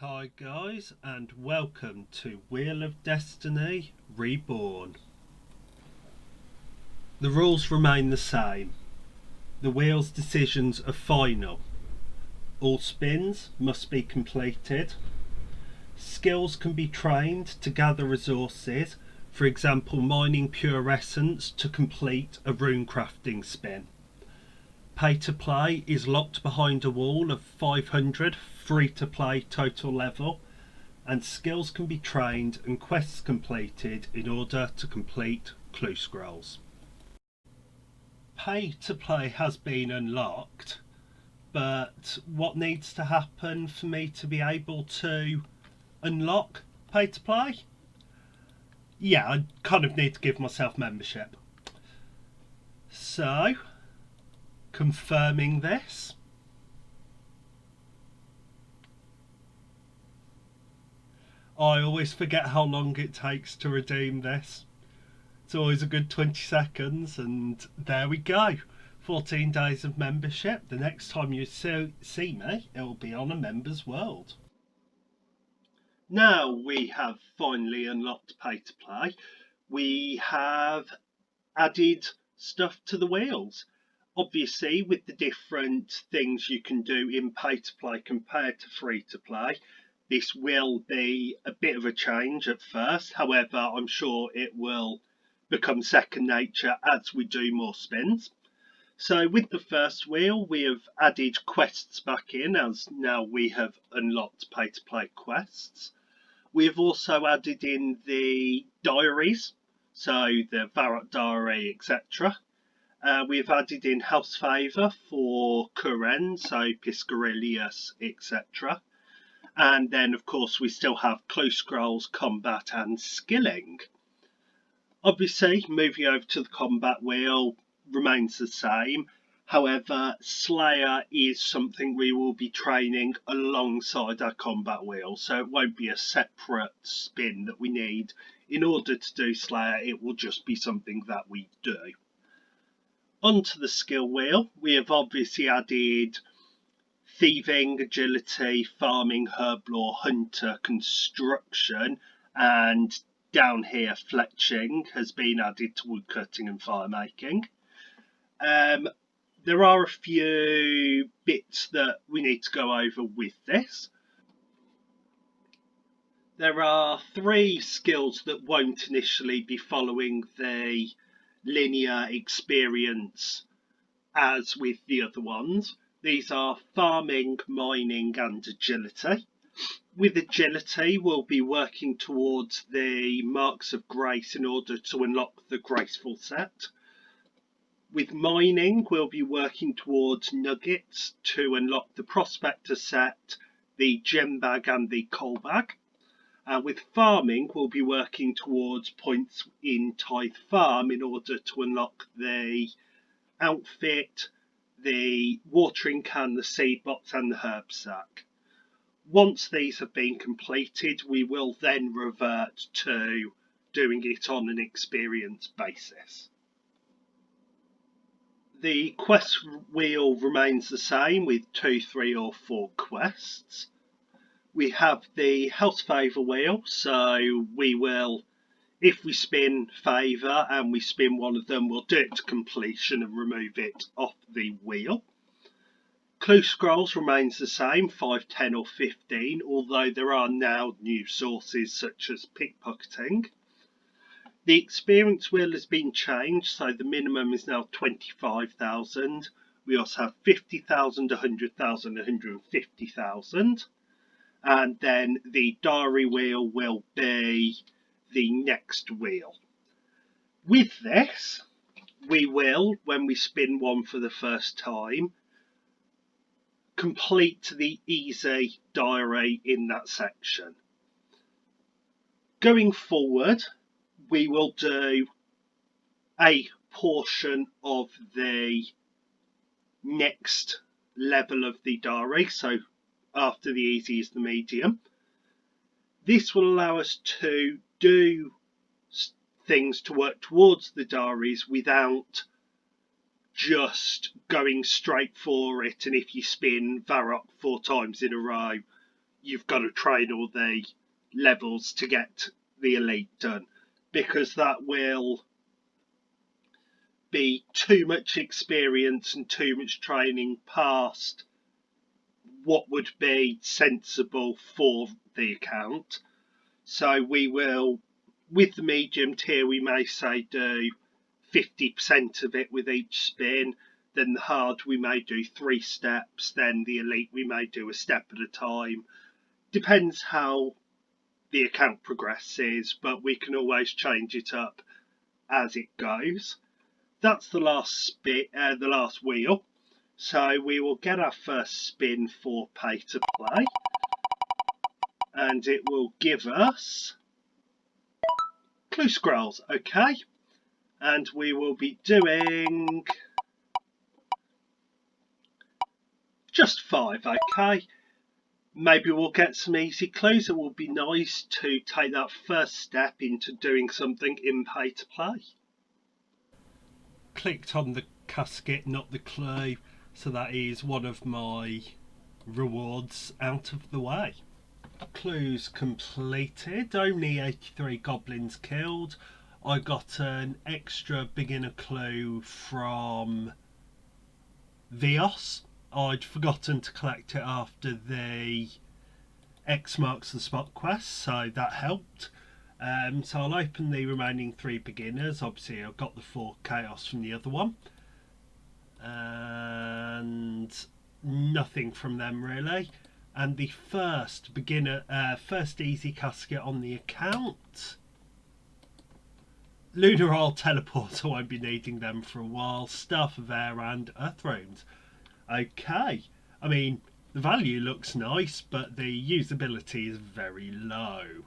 Hi guys, and welcome to Wheel of Destiny Reborn. The rules remain the same. The wheel's decisions are final. All spins must be completed. Skills can be trained to gather resources, for example mining pure essence to complete a runecrafting spin. Pay to play is locked behind a wall of 500 free to play total level, and skills can be trained and quests completed in order to complete clue scrolls. Pay to play has been unlocked, but what needs to happen for me to be able to unlock pay to play? Yeah, I kind of need to give myself membership. So, confirming this. I always forget how long it takes to redeem this. It's always a good 20 seconds, and there we go. 14 days of membership. The next time you see me, it will be on a member's world. Now we have finally unlocked pay to play. We have added stuff to the wheels. Obviously, with the different things you can do in pay to play compared to free to play, this will be a bit of a change at first. However, I'm sure it will become second nature as we do more spins. So with the first wheel, we have added quests back in, as now we have unlocked pay to play quests. We have also added in the diaries, so the Varrock diary, etc. We have added in house favour for Kuren, so Piscarilius, etc. And then, of course, we still have clue scrolls, combat, and skilling. Obviously, moving over to the combat wheel remains the same. However, Slayer is something we will be training alongside our combat wheel, so it won't be a separate spin that we need in order to do Slayer. It will just be something that we do. Onto the skill wheel, we have obviously added thieving, agility, farming, herblore, hunter, construction, and down here fletching has been added to woodcutting and firemaking. There are a few bits that we need to go over with this. There are 3 skills that won't initially be following the linear experience as with the other ones. These are farming, mining, and agility. With agility, we'll be working towards the marks of grace in order to unlock the graceful set. With mining, we'll be working towards nuggets to unlock the prospector set, the gem bag, and the coal bag. With farming, we'll be working towards points in Tithe Farm in order to unlock the outfit, the watering can, the seed box, and the herb sack. Once these have been completed, we will then revert to doing it on an experience basis. The quest wheel remains the same with 2, 3, or 4 quests. We have the house favour wheel, so we will, if we spin favour and we spin one of them, we'll do it to completion and remove it off the wheel. Clue scrolls remains the same, 5, 10 or 15, although there are now new sources such as pickpocketing. The experience wheel has been changed, so the minimum is now 25,000. We also have 50,000, 100,000, 150,000. And then the diary wheel will be the next wheel. With this, we will, when we spin one for the first time, complete the easy diary in that section. Going forward, we will do a portion of the next level of the diary, so after the easy is the medium. This will allow us to do things to work towards the diaries without just going straight for it, and if you spin Varrock 4 times in a row, you've got to train all the levels to get the elite done, because that will be too much experience and too much training past what would be sensible for the account. So we will, with the medium tier, we may say do 50% of it with each spin. Then the hard we may do 3 steps. Then the elite we may do a step at a time. Depends how the account progresses, but we can always change it up as it goes. That's the last spin, the last wheel. So we will get our first spin for pay to play, and it will give us clue scrolls. Okay, and we will be doing just 5. Okay, maybe we'll get some easy clues. It will be nice to take that first step into doing something in pay to play. Clicked on the casket, not the clue, so that is one of my rewards out of the way. Clues completed, only 83 goblins killed. I got an extra beginner clue from Vios. I'd forgotten to collect it after the X marks the spot quest, so that helped. So I'll open the remaining 3 beginners. Obviously I've got the 4 chaos from the other one, and nothing from them really. And the first beginner, first easy casket on the account. Lunar Isle teleport, I won't be needing them for a while. Staff of Air and Earth Runes. Okay, I mean the value looks nice, but the usability is very low.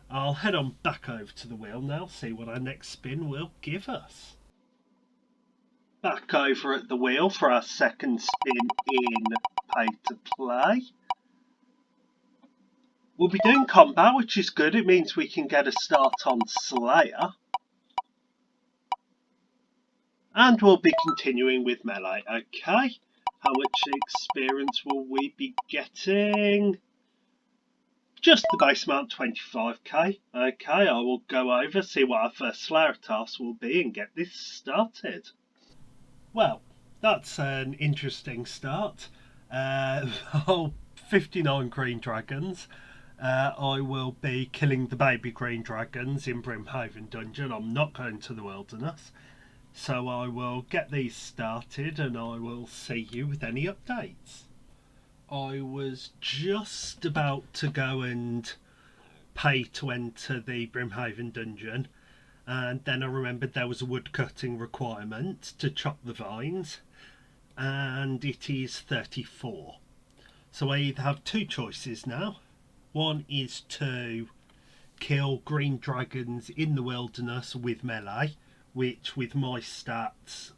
I'll head on back over to the wheel now, see what our next spin will give us. Back over at the wheel for our second spin in pay to play. We'll be doing combat, which is good. It means we can get a start on Slayer. And we'll be continuing with melee. Okay, how much experience will we be getting? Just the base amount, 25k. Okay, I will go over, see what our first Slayer task will be and get this started. Well, that's an interesting start. 59 green dragons. I will be killing the baby green dragons in Brimhaven Dungeon. I'm not going to the wilderness. So I will get these started and I will see you with any updates. I was just about to go and pay to enter the Brimhaven Dungeon, and then I remembered there was a woodcutting requirement to chop the vines, and it is 34. So I either have 2 choices now. One is to kill green dragons in the wilderness with melee, which with my stats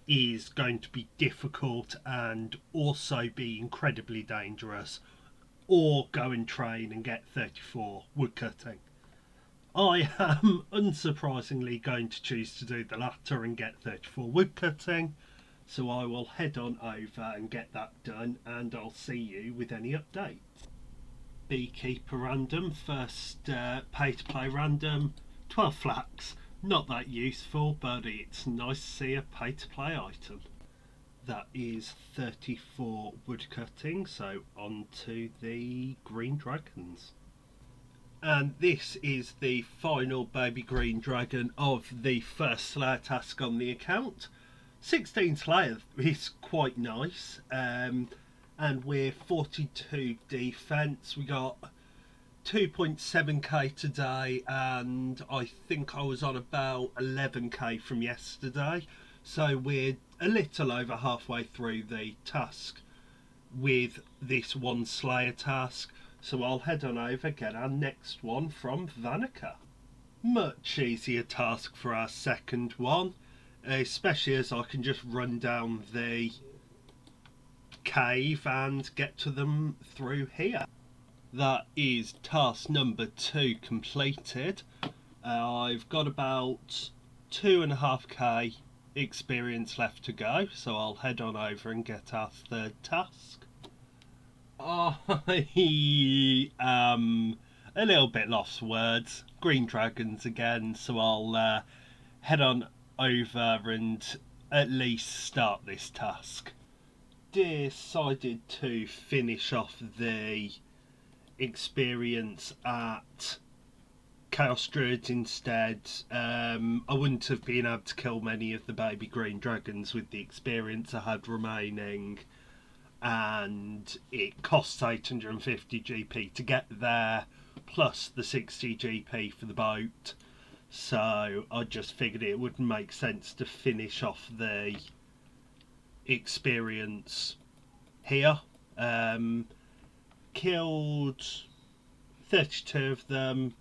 is going to be difficult and also be incredibly dangerous, or go and train and get 34 woodcutting. I am unsurprisingly going to choose to do the latter and get 34 woodcutting, so I will head on over and get that done, and I'll see you with any updates. Beekeeper random, first pay to play random, 12 flax. Not that useful, but it's nice to see a pay to play item. That is 34 woodcutting, so on to the green dragons. And this is the final baby green dragon of the first Slayer task on the account. 16 Slayer is quite nice, and we're 42 defense. We got 2.7k today, and I think I was on about 11k from yesterday, so we're a little over halfway through the task with this one Slayer task. So I'll head on over, get our next one from Vanica. Much easier task for our second one, especially as I can just run down the cave and get to them through here. That is task number 2 completed. I've got about 2.5k experience left to go, so I'll head on over and get our third task. I am a little bit lost for words. Green dragons again, so I'll head on over and at least start this task. Decided to finish off the experience at Chaos Druids instead. I wouldn't have been able to kill many of the baby green dragons with the experience I had remaining, and it costs 850 GP to get there, plus the 60 GP for the boat. So I just figured it would make sense to finish off the experience here. Killed 32 of them.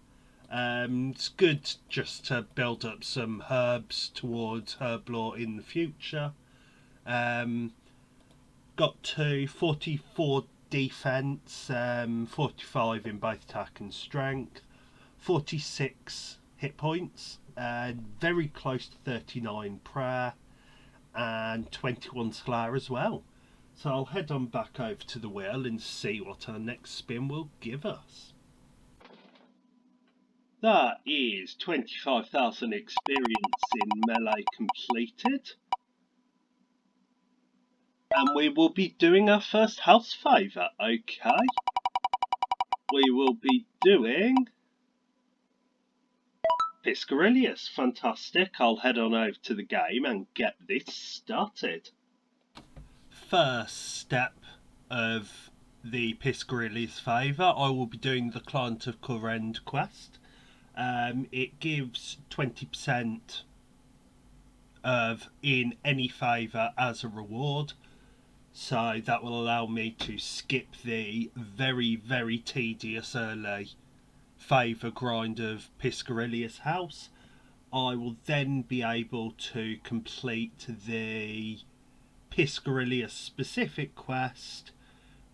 It's good just to build up some herbs towards herb lore in the future. Got to 44 defense, 45 in both attack and strength, 46 hit points, very close to 39 prayer, and 21 slayer as well. So I'll head on back over to the wheel and see what our next spin will give us. That is 25,000 experience in melee completed. And we will be doing our first house favour, okay? We will be doing Piscarilius. Fantastic. I'll head on over to the game and get this started. First step of the Piscarilius favour, I will be doing the Client of Corrend quest. It gives 20% of in any favour as a reward. So that will allow me to skip the very, very tedious early favour grind of Piscarilius House. I will then be able to complete the Piscarilius specific quest,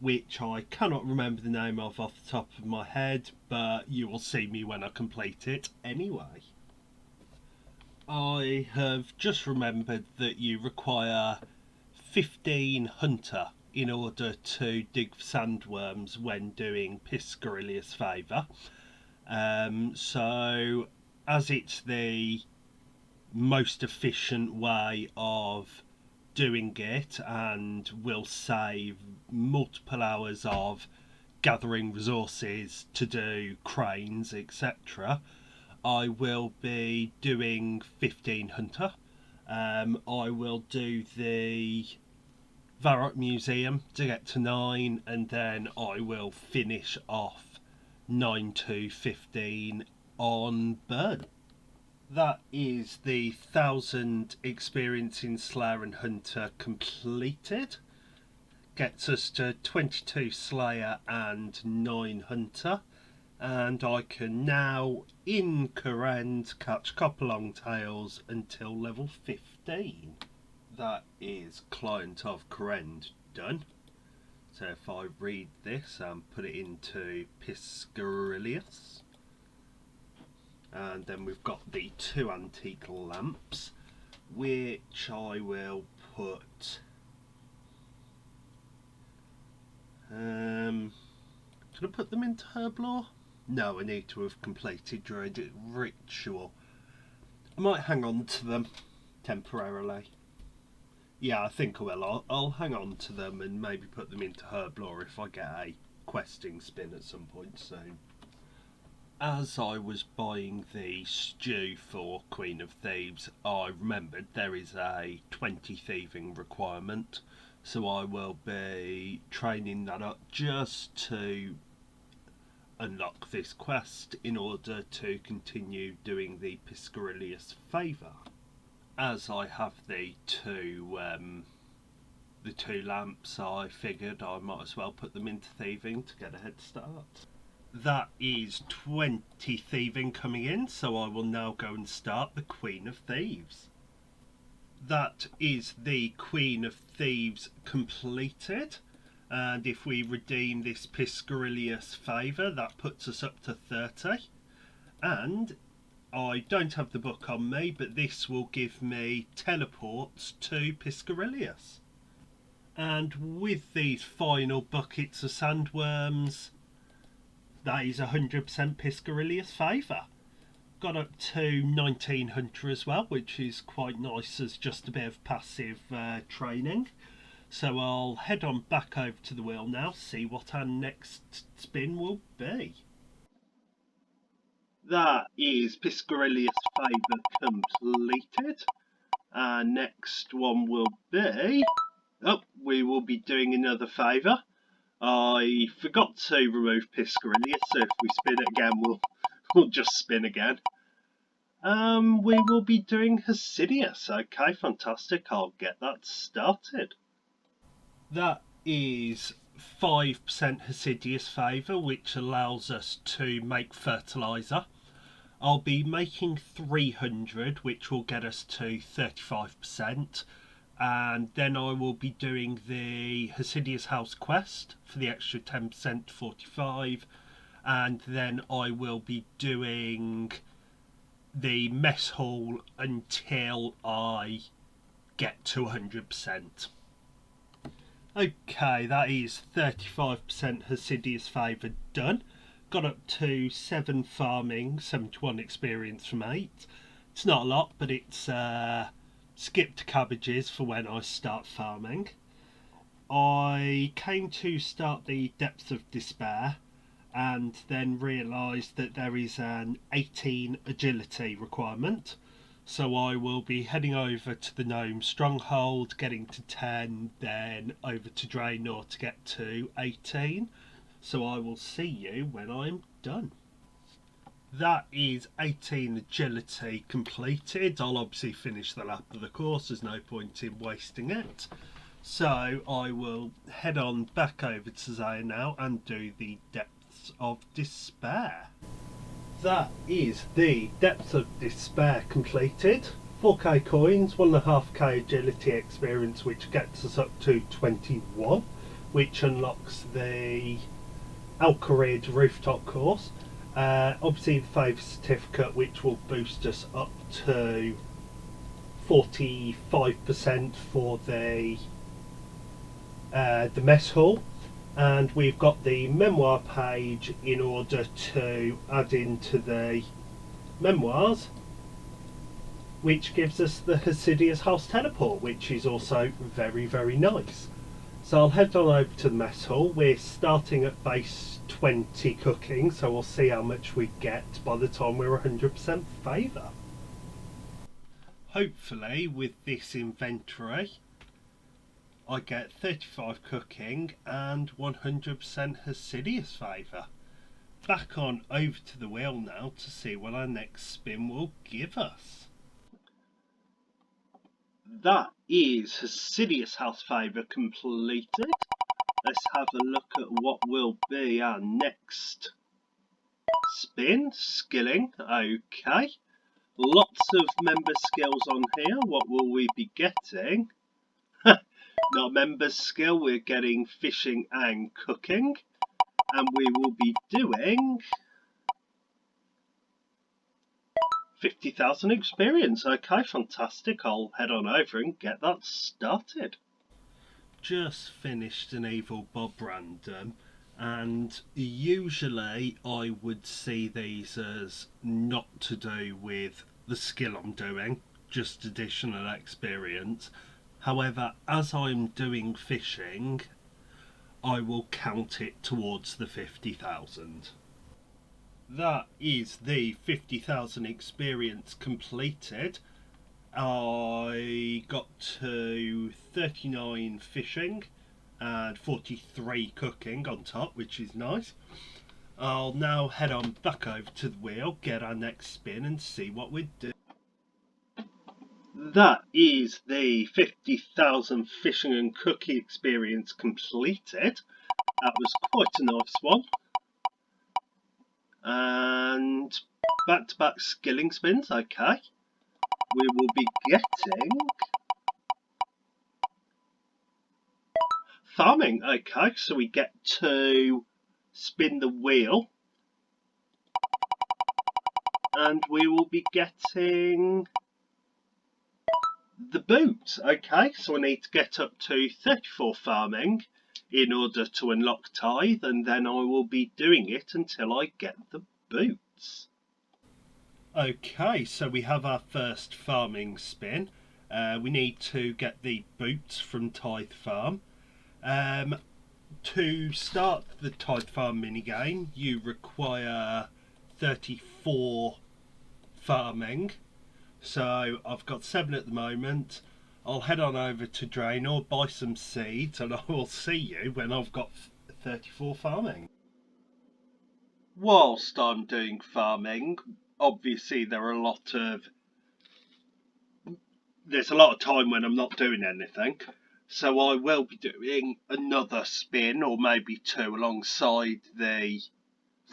which I cannot remember the name of off the top of my head, but you will see me when I complete it anyway. I have just remembered that you require 15 hunter in order to dig for sandworms when doing Piscarilius favour. So as it's the most efficient way of doing it and will save multiple hours of gathering resources to do cranes, etc., I will be doing 15 hunter. I will do the Varrock Museum to get to 9, and then I will finish off 9 to 15 on Burn. That is the 1000 experience in Slayer and Hunter completed. Gets us to 22 Slayer and 9 Hunter. And I can now, in Corrend, catch copper longtails until level 15. That is Client of Corrend done. So if I read this and put it into Piscarilius, and then we've got the 2 antique lamps, which I will put... can I put them into Herblore? No, I need to have completed Druidic Ritual. I might hang on to them temporarily. Yeah, I think I will. I'll hang on to them and maybe put them into Herblore if I get a questing spin at some point soon. As I was buying the stew for Queen of Thieves, I remembered there is a 20 thieving requirement, so I will be training that up just to unlock this quest in order to continue doing the Piscarilius favour. As I have the two lamps, I figured I might as well put them into thieving to get a head start. That is 20 thieving coming in, so I will now go and start the Queen of Thieves. That is the Queen of Thieves completed, and if we redeem this Piscarilius favour, that puts us up to 30. And I don't have the book on me, but this will give me teleports to Piscarilius. And with these final buckets of sandworms, that is 100% Piscarilius favour. Got up to 1900 as well, which is quite nice as just a bit of passive training. So I'll head on back over to the wheel now, see what our next spin will be. That is Piscarilius favour completed. Our next one will be... Oh, we will be doing another favour. I forgot to remove Piscarilius, so if we spin it again, we'll just spin again. We will be doing Hasidius. Okay, fantastic. I'll get that started. That is 5% Hasidius favour, which allows us to make fertiliser. I'll be making 300, which will get us to 35%. And then I will be doing the Hasidius House quest for the extra 10% to 45. And then I will be doing the mess hall until I get to 100%. Okay, that is 35% Hasidius favour done. Got up to 7 farming, 71 experience from 8. It's not a lot, but it's skipped cabbages for when I start farming. I came to start the Depths of Despair and then realised that there is an 18 agility requirement. So I will be heading over to the Gnome Stronghold, getting to 10, then over to Draenor to get to 18. So I will see you when I'm done. That is 18 agility completed. I'll obviously finish the lap of the course, there's no point in wasting it. So I will head on back over to Zaya now and do the Depths of Despair. That is the Depths of Despair completed. 4k coins, 1.5k agility experience, which gets us up to 21, which unlocks the Alcarid rooftop course. Obviously the favour certificate, which will boost us up to 45% for the mess hall, and we've got the memoir page in order to add into the memoirs, which gives us the Hasidius House teleport, which is also very, very nice. So I'll head on over to the mess hall. We're starting at base 20 cooking, so we'll see how much we get by the time we're 100% favour. Hopefully with this inventory I get 35 cooking and 100% Hasidius favour. Back on over to the wheel now to see what our next spin will give us. That is Hasidius House favour completed. Let's have a look at what will be our next spin. Skilling, okay. Lots of member skills on here. What will we be getting? Not member skill, we're getting fishing and cooking. And we will be doing 50,000 experience. Okay, fantastic. I'll head on over and get that started. Just finished an Evil Bob random, and usually I would see these as not to do with the skill I'm doing, just additional experience. However, as I'm doing fishing, I will count it towards the 50,000. That is the 50,000 experience completed. I got to 39 fishing and 43 cooking on top, which is nice. I'll now head on back over to the wheel, get our next spin and see what we do. That is the 50,000 fishing and cooking experience completed. That was quite a nice one. And back-to-back skilling spins, okay. We will be getting farming, okay, so we get to spin the wheel and we will be getting the boot. Okay, so I need to get up to 34 farming in order to unlock tithe, and then I will be doing it until I get the boots. Okay, so we have our first farming spin. We need to get the boots from Tithe Farm. To start the Tithe Farm minigame, you require 34 farming. So I've got 7 at the moment. I'll head on over to Draenor, buy some seeds, and I will see you when I've got 34 farming. Whilst I'm doing farming, obviously there's a lot of time when I'm not doing anything. So I will be doing another spin, or maybe 2, alongside the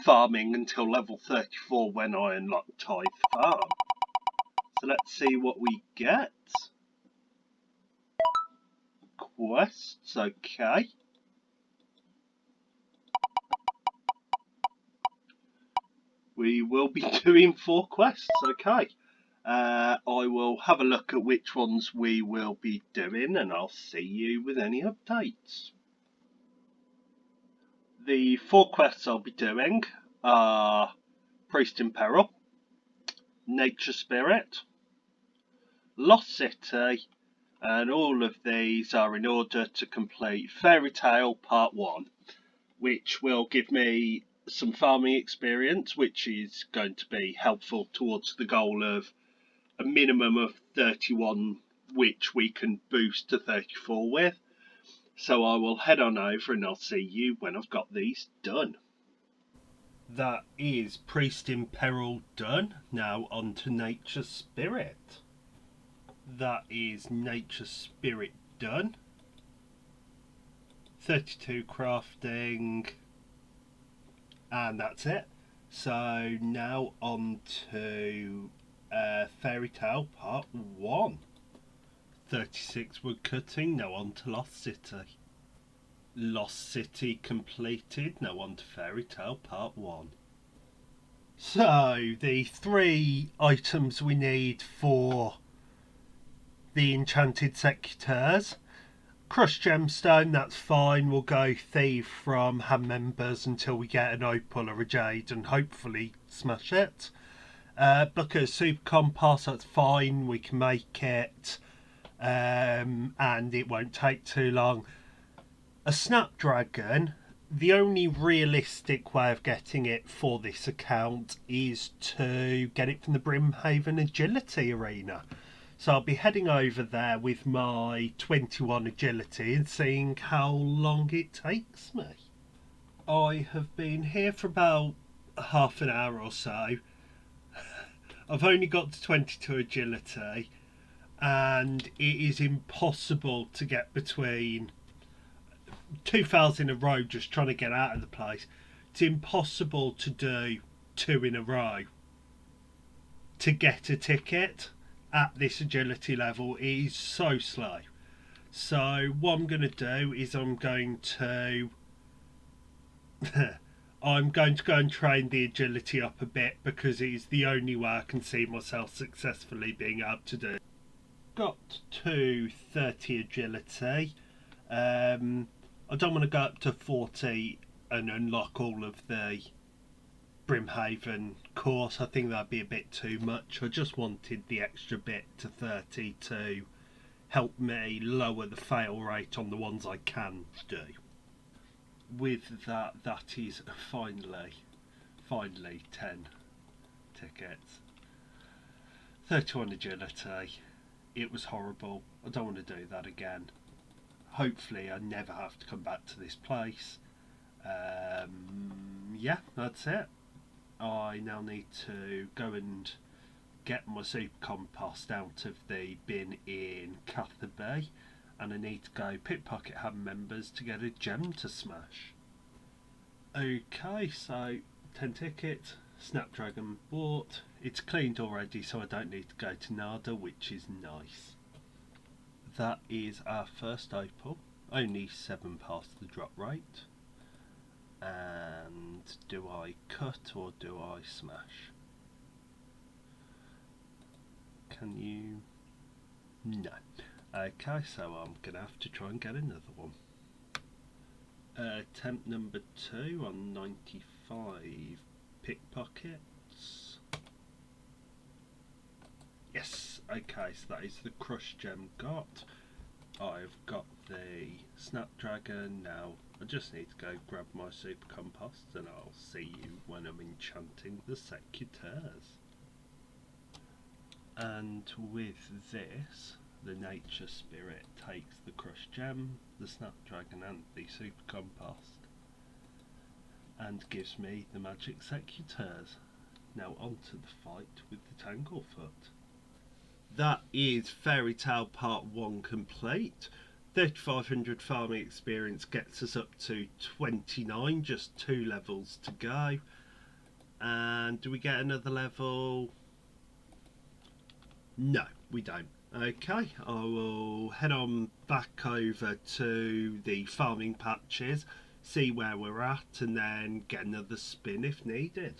farming until level 34 when I unlock Tithe Farm. So let's see what we get. Quests, okay. We will be doing 4 quests, okay. I will have a look at which ones we will be doing, and I'll see you with any updates. The 4 quests I'll be doing are Priest in Peril, Nature Spirit, Lost City, and all of these are in order to complete Fairy Tale Part 1, which will give me some farming experience, which is going to be helpful towards the goal of a minimum of 31, which we can boost to 34 with. So I will head on over and I'll see you when I've got these done. That is Priest in Peril done. Now on to Nature Spirit. That is Nature Spirit done. 32 crafting. And that's it. So now on to Fairy Tale Part 1. 36 woodcutting, now on to Lost City. Lost City completed, now on to Fairy Tale Part 1. So, the 3 items we need for the Enchanted Secateurs. Crushed Gemstone, that's fine, we'll go Thief from Hand Members until we get an Opal or a Jade and hopefully smash it. Bucket of Super Compost, that's fine, we can make it. And it won't take too long. A Snapdragon, the only realistic way of getting it for this account is to get it from the Brimhaven Agility Arena. So I'll be heading over there with my 21 agility and seeing how long it takes me. I have been here for about half an hour or so. I've only got to 22 agility, and it is impossible to get between 2 fails in a row just trying to get out of the place. It's impossible to do 2 in a row to get a ticket at this agility level. It is so slow. So what I'm going to do is I'm going to go and train the agility up a bit, because it is the only way I can see myself successfully being able to do. Got to 30 agility. I don't want to go up to 40 and unlock all of the Brimhaven course. I think that'd be a bit too much. I just wanted the extra bit to 30 to help me lower the fail rate on the ones I can do. With that, that is finally 10 tickets. 31 agility. It was horrible. I don't want to do that again. Hopefully I never have to come back to this place. Yeah, that's it. I now need to go and get my super compost out of the bin in Catherby, and I need to go pickpocket Hand Members to get a gem to smash. Okay, so 10 tickets, Snapdragon bought. It's cleaned already, so I don't need to go to Nada, which is nice. That is our first opal. Only 7 past the drop rate. And do I cut or do I smash? Can you? No. Okay, so I'm going to have to try and get another one. Attempt number 2 on 95 pickpockets. Yes, okay, so that is the crush gem got. I've got the snapdragon now. I just need to go grab my super compost and I'll see you when I'm enchanting the secateurs. And with this, the nature spirit takes the crush gem, the snapdragon and the super compost and gives me the magic secateurs. Now on to the fight with the Tanglefoot. That is Fairy Tale Part 1 complete. 3500 farming experience gets us up to 29, just 2 levels to go. And do we get another level? No, we don't. Okay, I will head on back over to the farming patches, see where we're at, and then get another spin if needed.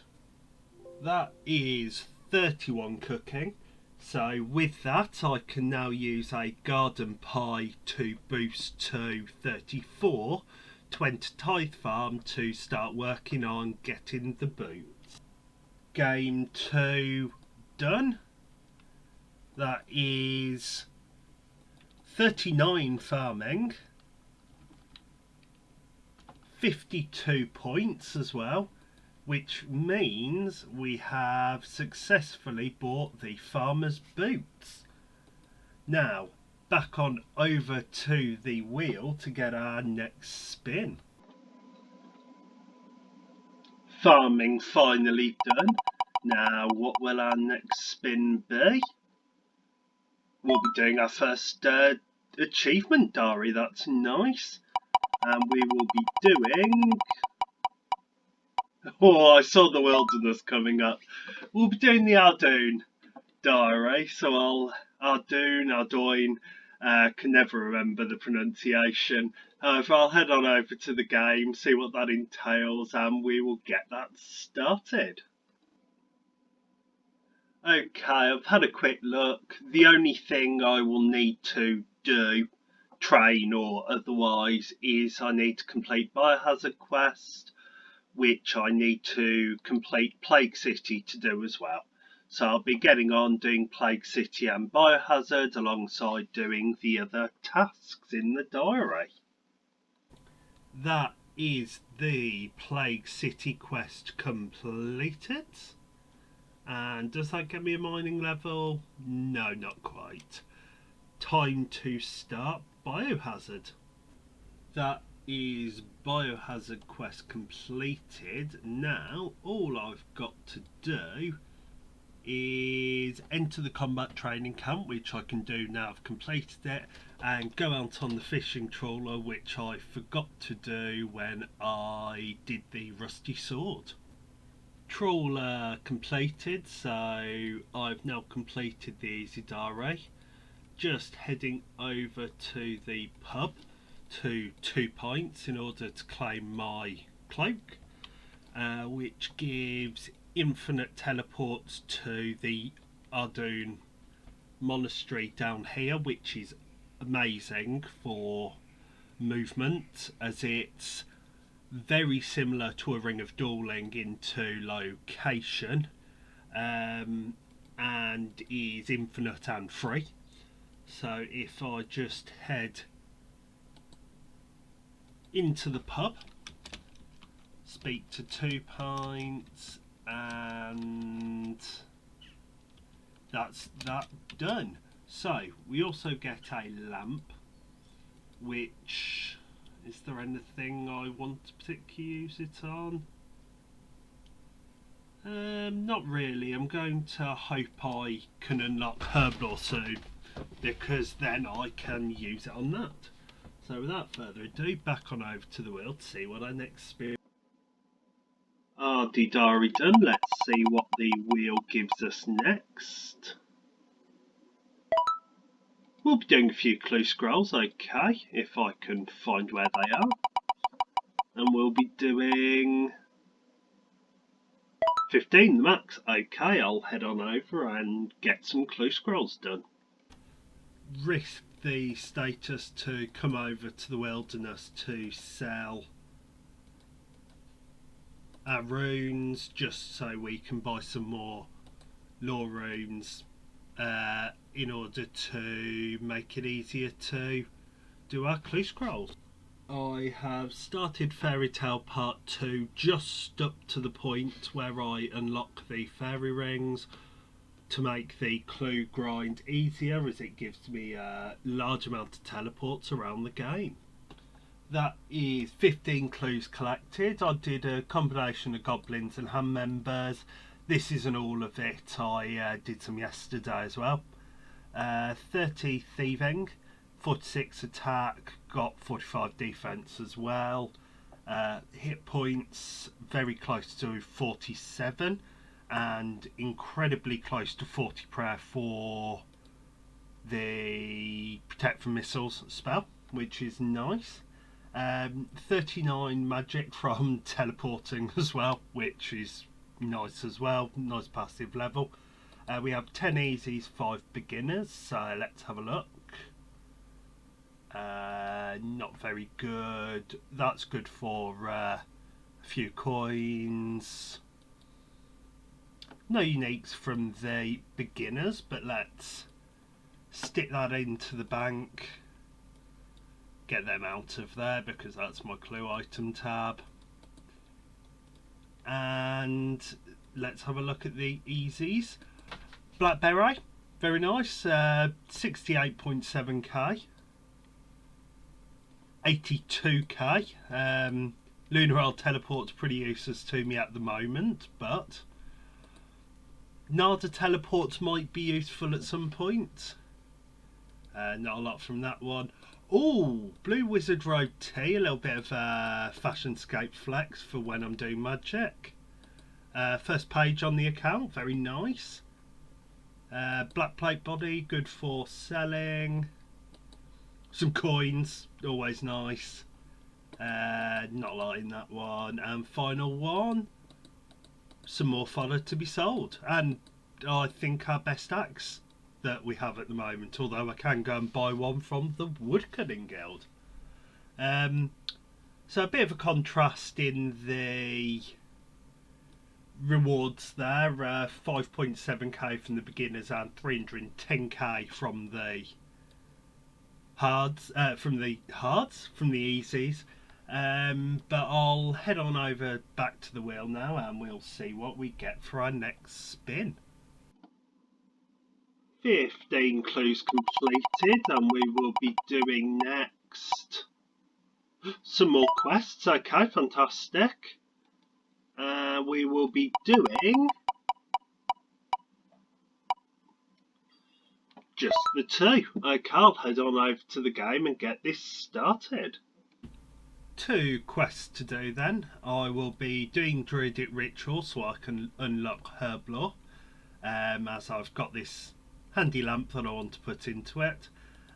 That is 31 cooking. So with that I can now use a garden pie to boost to 34 to enter Tithe Farm to start working on getting the boots. Game 2 done. That is 39 farming, 52 points as well, which means we have successfully bought the farmer's boots. Now, back on over to the wheel to get our next spin. Farming finally done. Now, what will our next spin be? We'll be doing our first achievement diary. That's nice. And we will be doing... Oh, I saw the wilderness coming up. We'll be doing the Ardoon diary. So Ardoin, can never remember the pronunciation. However, I'll head on over to the game, see what that entails, and we will get that started. Okay, I've had a quick look. The only thing I will need to do, train or otherwise, is I need to complete Biohazard Quest, which I need to complete Plague City to do as well. So I'll be getting on doing Plague City and Biohazard alongside doing the other tasks in the diary. That is the Plague City quest completed. And does that get me a mining level? No, not quite. Time to start Biohazard. That is Biohazard quest completed. Now all I've got to do is enter the combat training camp, which I can do now I've completed it, and go out on the fishing trawler, which I forgot to do when I did the rusty sword. Trawler completed, so I've now completed the easy diary. Just heading over to the pub to 2 pints in order to claim my cloak, which gives infinite teleports to the Ardoon monastery down here, which is amazing for movement, as it's very similar to a Ring of Dueling into location, and is infinite and free. So if I just head into the pub, speak to 2 pints, and that's that done. So we also get a lamp, which, is there anything I want to particularly use it on? Not really. I'm going to hope I can unlock Herblore soon, because then I can use it on that. So without further ado, back on over to the wheel to see what our next experience. RD diary done. Let's see what the wheel gives us next. We'll be doing a few clue scrolls, okay, if I can find where they are. And we'll be doing 15 the max. Okay, I'll head on over and get some clue scrolls done. risk the status to come over to the wilderness to sell our runes, just so we can buy some more lore runes in order to make it easier to do our clue scrolls. I have started Fairy Tale Part 2 just up to the point where I unlock the fairy rings to make the clue grind easier, as it gives me a large amount of teleports around the game. That is 15 clues collected. I did a combination of goblins and hand members. This isn't all of it. I did some yesterday as well. 30 thieving, 46 attack, got 45 defense as well. Hit points very close to 47 and incredibly close to 40 prayer for the protect from missiles spell, which is nice. 39 magic from teleporting as well, which is nice as well. Nice passive level. We have 10 easies, 5 beginners, so let's have a look. Not very good. That's good for a few coins. No uniques from the beginners, but let's stick that into the bank. Get them out of there because that's my clue item tab. And let's have a look at the easies. Black Beret, very nice. 68.7k. 82k. Lunar Isle teleport's pretty useless to me at the moment, but Nada teleports might be useful at some point. Not a lot from that one. Oh, Blue Wizard Road Tea, a little bit of Fashionscape flex for when I'm doing magic. First page on the account, very nice. Black Plate Body, good for selling. Some coins, always nice. Not liking that one. And final one, some more fodder to be sold. And I think our best axe that we have at the moment, although I can go and buy one from the Woodcutting Guild. So a bit of a contrast in the rewards there. 5.7k from the beginners and 310k from the hards, from the easies. But I'll head on over back to the wheel now and we'll see what we get for our next spin. 15 clues completed, and we will be doing next some more quests. Okay, fantastic. We will be doing just the two. Okay, I'll head on over to the game and get this started. 2 quests to do then. I will be doing Druidic Ritual so I can unlock Herb Lore, as I've got this handy lamp that I want to put into it.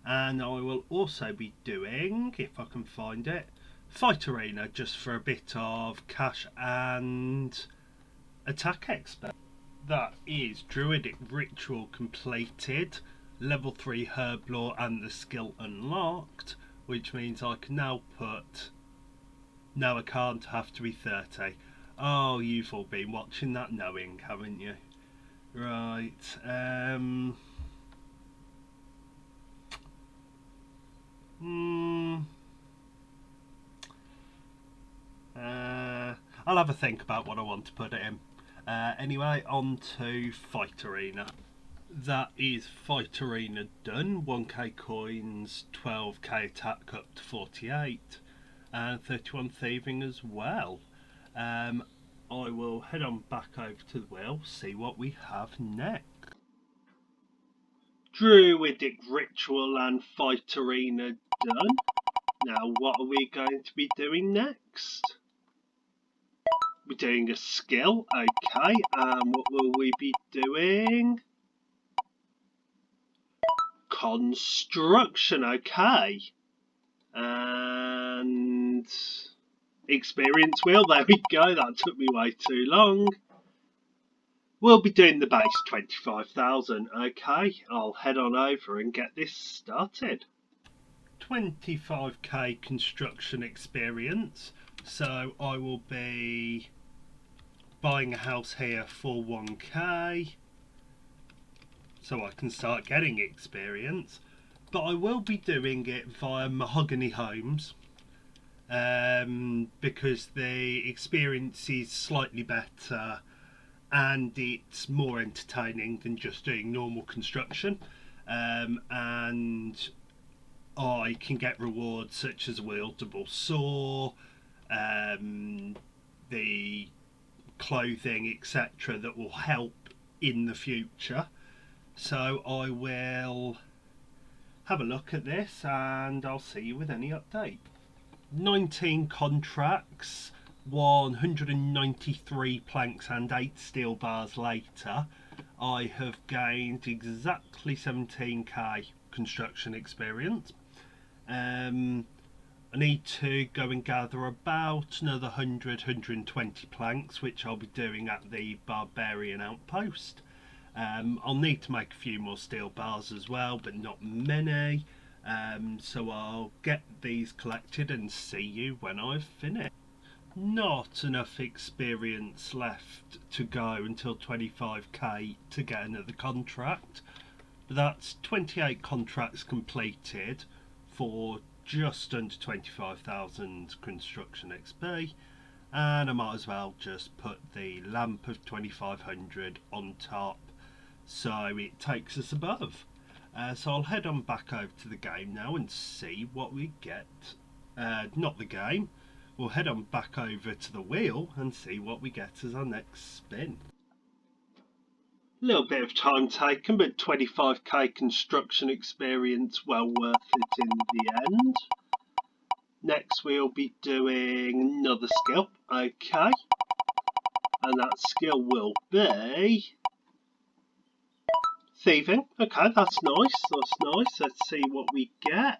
And I will also be doing, if I can find it, Fight Arena, just for a bit of cash and attack expert. That is Druidic Ritual completed, level 3 Herb Lore and the skill unlocked, which means I can now put... No, I can't, have to be 30. Oh, you've all been watching that knowing, haven't you? Right, I'll have a think about what I want to put it in. Anyway, on to Fight Arena. That is Fight Arena done. 1k coins, 12k attack up to 48, and 31 thieving as well. I will head on back over to the wheel, see what we have next. Druidic Ritual and Fight Arena done. Now what are we going to be doing next? We're doing a skill, okay, and what will we be doing? Construction, okay. And experience wheel, there we go, that took me way too long. We'll be doing the base 25,000. Okay, I'll head on over and get this started. 25k construction experience, so I will be buying a house here for 1k so I can start getting experience, but I will be doing it via Mahogany Homes because the experience is slightly better and it's more entertaining than just doing normal construction, and I can get rewards such as a wieldable saw, the clothing, etc., that will help in the future. So I will have a look at this and I'll see you with any update. 19 contracts, 193 planks and 8 steel bars later, I have gained exactly 17k construction experience. I need to go and gather about another 120 planks, which I'll be doing at the Barbarian Outpost. I'll need to make a few more steel bars as well, but not many. So I'll get these collected and see you when I've finished. Not enough experience left to go until 25k to get another contract. But that's 28 contracts completed for just under 25,000 construction XP, and I might as well just put the lamp of 2500 on top so it takes us above. So I'll head on back over to the game now and see what we get. Not the game, we'll head on back over to the wheel and see what we get as our next spin. A little bit of time taken, but 25k construction experience, well worth it in the end. Next we'll be doing another skill, okay, and that skill will be thieving. Okay, that's nice, let's see what we get.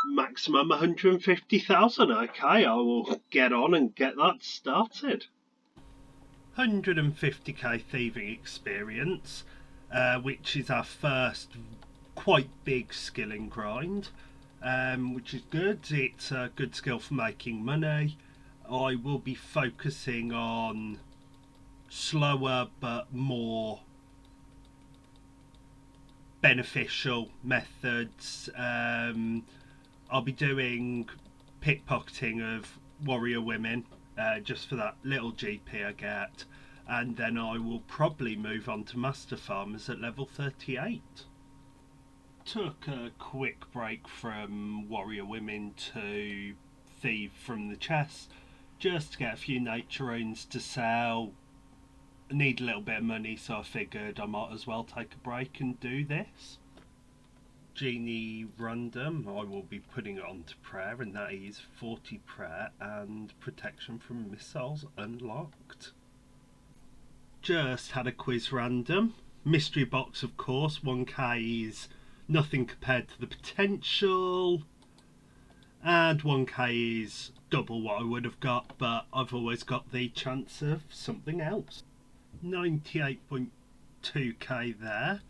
Maximum 150,000, okay, I will get on and get that started. 150k thieving experience, which is our first quite big skilling grind, which is good. It's a good skill for making money. I will be focusing on slower but more beneficial methods. I'll be doing pickpocketing of warrior women, just for that little GP I get, and then I will probably move on to master farmers at level 38. Took a quick break from warrior women to thieve from the chest just to get a few nature runes to sell. I need a little bit of money, so I figured I might as well take a break and do this. Genie random, I will be putting it on to prayer, and that is 40 prayer and protection from missiles unlocked. Just had a quiz random. Mystery box, of course, 1k is nothing compared to the potential, and 1k is double what I would have got, but I've always got the chance of something else. 98.2k there,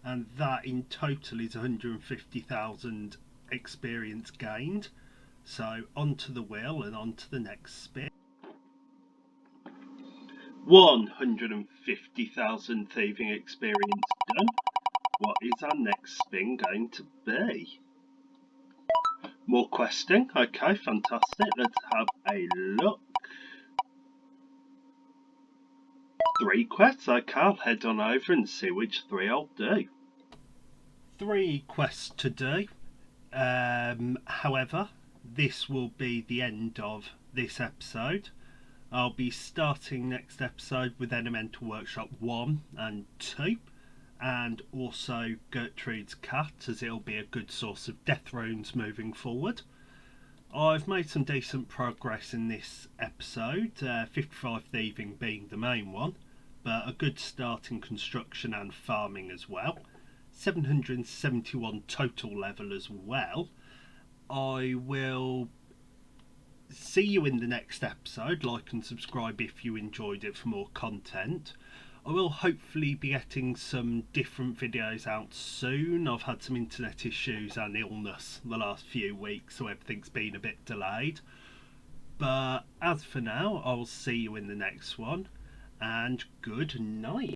and that in total is 150,000 experience gained. So onto the wheel and onto the next spin. 150,000 thieving experience done. What is our next spin going to be? More questing. Okay, fantastic. Let's have a look. 3 quests. Okay, I'll head on over and see which 3 I'll do. 3 quests to do. However, this will be the end of this episode. I'll be starting next episode with Elemental Workshop 1 and 2, and also Gertrude's Cat, as it'll be a good source of death runes moving forward. I've made some decent progress in this episode, 55 thieving being the main one, but a good start in construction and farming as well. 771 total level as well. I will see you in the next episode. Like and subscribe if you enjoyed it for more content. I will hopefully be getting some different videos out soon. I've had some internet issues and illness the last few weeks, so everything's been a bit delayed. But as for now, I will see you in the next one, and good night.